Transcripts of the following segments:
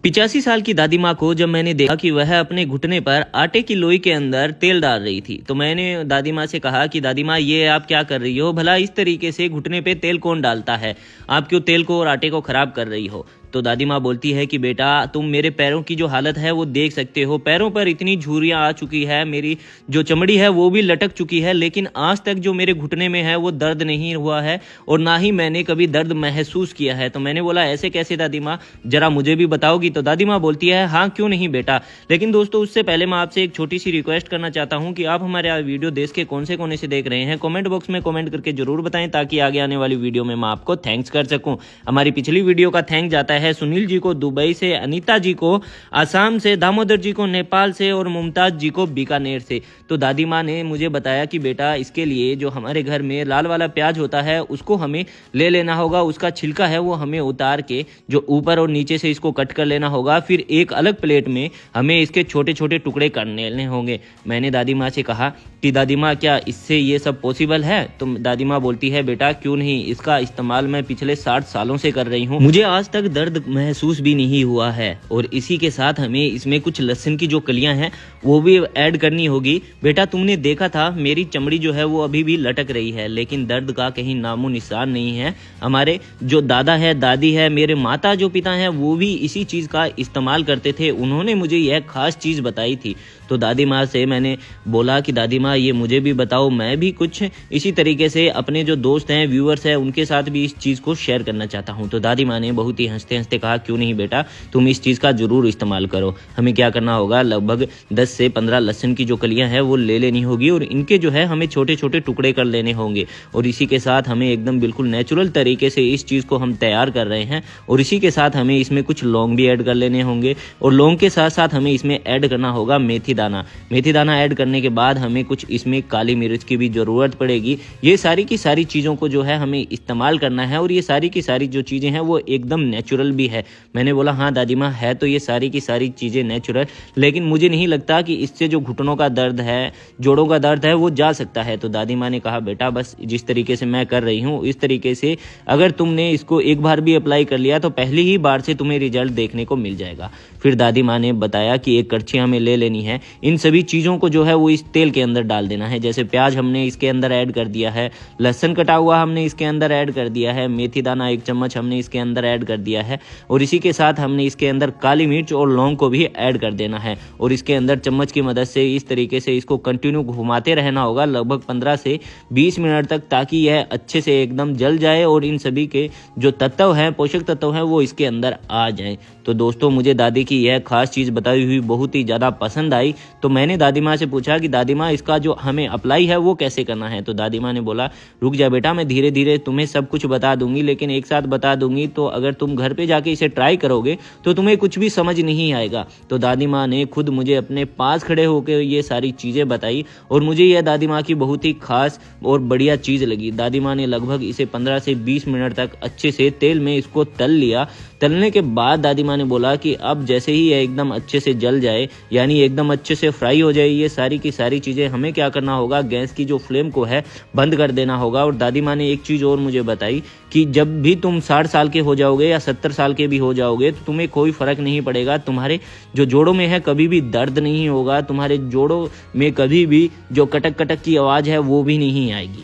85 साल की दादी माँ को जब मैंने देखा कि वह अपने घुटने पर आटे की लोई के अंदर तेल डाल रही थी, तो मैंने दादी माँ से कहा कि दादी माँ, ये आप क्या कर रही हो? भला इस तरीके से घुटने पे तेल कौन डालता है? आप क्यों तेल को और आटे को खराब कर रही हो? तो दादी माँ बोलती है कि बेटा, तुम मेरे पैरों की जो हालत है वो देख सकते हो। पैरों पर इतनी झुर्रियाँ आ चुकी है, मेरी जो चमड़ी है वो भी लटक चुकी है, लेकिन आज तक जो मेरे घुटने में है वो दर्द नहीं हुआ है और ना ही मैंने कभी दर्द महसूस किया है। तो मैंने बोला, ऐसे कैसे दादी माँ, जरा मुझे भी बताओगी? तो दादी माँ बोलती है, हाँ क्यों नहीं बेटा। लेकिन दोस्तों, उससे पहले मैं आपसे एक छोटी सी रिक्वेस्ट करना चाहता हूँ कि आप हमारे वीडियो देश के कौन से कोने से देख रहे हैं, कमेंट बॉक्स में कमेंट करके जरूर बताएं, ताकि आगे आने वाली वीडियो में मैं आपको थैंक्स कर सकूं। हमारी पिछली वीडियो का थैंक जाता है सुनील जी को दुबई से, अनीता जी को आसाम से, दामोदर जी को नेपाल से और मुमताज जी को बीकानेर से। तो दादी माँ ने मुझे बताया कि बेटा, इसके लिए जो हमारे घर में लाल वाला प्याज होता है उसको हमें ले लेना होगा, उसका छिलका है वो हमें उतार के जो ऊपर और नीचे से इसको कट कर लेना होगा, फिर एक अलग प्लेट में हमें इसके छोटे छोटे टुकड़े करने लेने होंगे। मैंने दादी माँ से कहा कि दादी माँ, क्या इससे ये सब पॉसिबल है? तो दादी माँ बोलती है, बेटा क्यों नहीं, इसका इस्तेमाल मैं पिछले 60 सालों से कर रही हूँ, मुझे आज तक दर्द महसूस भी नहीं हुआ है। और इसी के साथ हमें इसमें कुछ लहसुन की जो कलियां हैं वो भी ऐड करनी होगी। बेटा, तुमने देखा था मेरी चमड़ी जो है वो अभी भी लटक रही है, लेकिन दर्द का कहीं नामो निशान नहीं है। हमारे जो दादा है, दादी है, मेरे माता जो पिता हैं, वो भी इसी चीज़ का इस्तेमाल करते थे। उन्होंने मुझे यह खास चीज़ बताई थी। तो दादी माँ से मैंने बोला कि दादी माँ, ये मुझे भी बताओ, मैं भी कुछ इसी तरीके से अपने जो दोस्त हैं, व्यूअर्स हैं, उनके साथ भी इस चीज़ को शेयर करना चाहता हूँ। तो दादी माँ ने बहुत ही हंसते हंसते कहा, क्यों नहीं बेटा, तुम इस चीज़ का जरूर इस्तेमाल करो। हमें क्या करना होगा, लगभग 10 से 15 लहसुन की जो कलियां हैं वो ले लेनी होगी और इनके जो है हमें छोटे छोटे टुकड़े कर लेने होंगे। और इसी के साथ हमें एकदम बिल्कुल नेचुरल तरीके से इस चीज़ को हम तैयार कर रहे हैं। और इसी के साथ हमें इसमें कुछ लौंग भी ऐड कर लेने होंगे और लौंग के साथ साथ हमें इसमें ऐड करना होगा मेथी दाना। मेथी दाना ऐड करने के बाद हमें कुछ इसमें काली मिर्च की भी ज़रूरत पड़ेगी। ये सारी की सारी चीज़ों को जो है हमें इस्तेमाल करना है और ये सारी की सारी जो चीज़ें हैं वो एकदम नेचुरल भी है। मैंने बोला, हाँ दादी माँ, है तो ये सारी की सारी चीज़ें नेचुरल, लेकिन मुझे नहीं लगता कि इससे जो घुटनों का दर्द है, जोड़ों का दर्द है, वो जा सकता है। तो दादी माँ ने कहा, बेटा बस जिस तरीके से मैं कर रही हूँ इस तरीके से अगर तुमने इसको एक बार भी अप्लाई कर लिया तो पहली ही बार से तुम्हें रिजल्ट देखने को मिल जाएगा। फिर दादी माँ ने बताया कि एक कड़छी हमें ले लेनी है, इन सभी चीज़ों को जो है वो इस तेल के अंदर डाल देना है। जैसे प्याज हमने इसके अंदर ऐड कर दिया है, लहसुन कटा हुआ हमने इसके अंदर ऐड कर दिया है, मेथी दाना 1 चम्मच हमने इसके अंदर ऐड कर दिया है और इसी के साथ हमने इसके अंदर काली मिर्च और लौंग को भी ऐड कर देना है। और इसके अंदर चम्मच की मदद से इस तरीके से इसको कंटिन्यू घुमाते रहना होगा लगभग 15 से 20 मिनट तक, ताकि यह अच्छे से एकदम जल जाए और इन सभी के जो तत्व हैं, पोषक तत्व हैं, वो इसके अंदर आ जाएं। तो दोस्तों, मुझे दादी की यह खास चीज़ बताई हुई बहुत ही ज़्यादा पसंद आई। तो मैंने दादी माँ से पूछा कि दादी माँ, इसका जो हमें अप्लाई है वो कैसे करना है? तो दादी माँ ने बोला, रुक जा बेटा, मैं धीरे धीरे तुम्हें सब कुछ बता दूंगी, लेकिन एक साथ बता दूंगी तो अगर तुम घर पे जाके इसे ट्राई करोगे तो तुम्हें कुछ भी समझ नहीं आएगा। तो दादी माँ ने खुद मुझे अपने पास खड़े होकर ये सारी चीज़ें बताई और मुझे यह दादी माँ की बहुत ही खास और बढ़िया चीज़ लगी। दादी माँ ने लगभग इसे 15 से 20 मिनट तक अच्छे से तेल में इसको तल लिया। तलने के बाद दादी माँ ने बोला कि अब जैसे ही यह एकदम अच्छे से जल जाए, यानी एकदम अच्छे से फ्राई हो जाए ये सारी की सारी चीज़ें, हमें क्या करना होगा, गैस की जो फ्लेम को है बंद कर देना होगा। और दादी माँ ने एक चीज़ और मुझे बताई कि जब भी तुम 60 साल के हो जाओगे या 70 साल के भी हो जाओगे तो तुम्हें कोई फ़र्क नहीं पड़ेगा, तुम्हारे जो जोड़ों में है कभी भी दर्द नहीं होगा, तुम्हारे जोड़ों में कभी भी जो कटक कटक की आवाज़ है वो भी नहीं आएगी।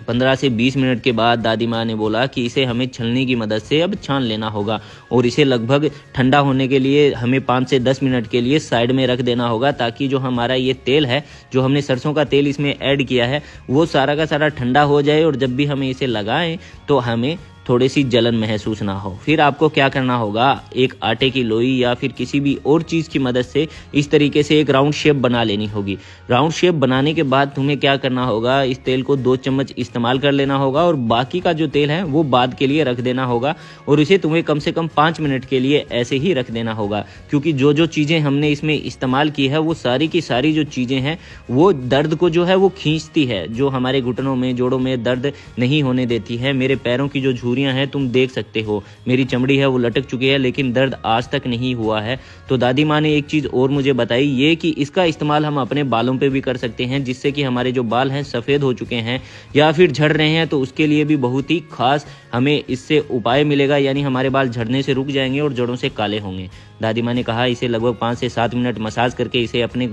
15 से 20 मिनट के बाद दादी माँ ने बोला कि इसे हमें छलनी की मदद से अब छान लेना होगा और इसे लगभग ठंडा होने के लिए हमें 5 से 10 मिनट के लिए साइड में रख देना होगा, ताकि जो हमारा ये तेल है, जो हमने सरसों का तेल इसमें ऐड किया है, वो सारा का सारा ठंडा हो जाए और जब भी हमें इसे लगाएं तो हमें थोड़ी सी जलन महसूस ना हो। फिर आपको क्या करना होगा, एक आटे की लोई या फिर किसी भी और चीज़ की मदद से इस तरीके से एक राउंड शेप बना लेनी होगी। राउंड शेप बनाने के बाद तुम्हें क्या करना होगा, इस तेल को 2 चम्मच इस्तेमाल कर लेना होगा और बाकी का जो तेल है वो बाद के लिए रख देना होगा और इसे तुम्हें कम से कम 5 मिनट के लिए ऐसे ही रख देना होगा, क्योंकि जो जो चीज़ें हमने इसमें इस्तेमाल की है वो सारी की सारी जो चीज़ें हैं वो दर्द को जो है वो खींचती है, जो हमारे घुटनों में, जोड़ों में दर्द नहीं होने देती है। मेरे पैरों की जो कमजोरियां हैं तुम देख सकते हो, मेरी चमड़ी है वो लटक चुकी है लेकिन दर्द आज तक नहीं हुआ है। तो दादी माँ ने एक चीज़ और मुझे बताई, ये कि इसका इस्तेमाल हम अपने बालों पे भी कर सकते हैं, जिससे कि हमारे जो बाल हैं सफ़ेद हो चुके हैं या फिर झड़ रहे हैं तो उसके लिए भी बहुत ही खास हमें इससे उपाय मिलेगा, यानी हमारे बाल झड़ने से रुक जाएंगे और जड़ों से काले होंगे। दादी माँ ने कहा इसे लगभग 5 से 7 मिनट मसाज करके इसे अपने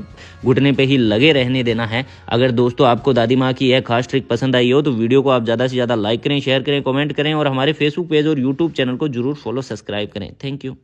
घुटने पे ही लगे रहने देना है। अगर दोस्तों आपको दादी माँ की यह खास ट्रिक पसंद आई हो तो वीडियो को आप ज़्यादा से ज़्यादा लाइक करें, शेयर करें, कमेंट करें और हमारे फेसबुक पेज और यूट्यूब चैनल को जरूर फॉलो सब्सक्राइब करें। Thank you.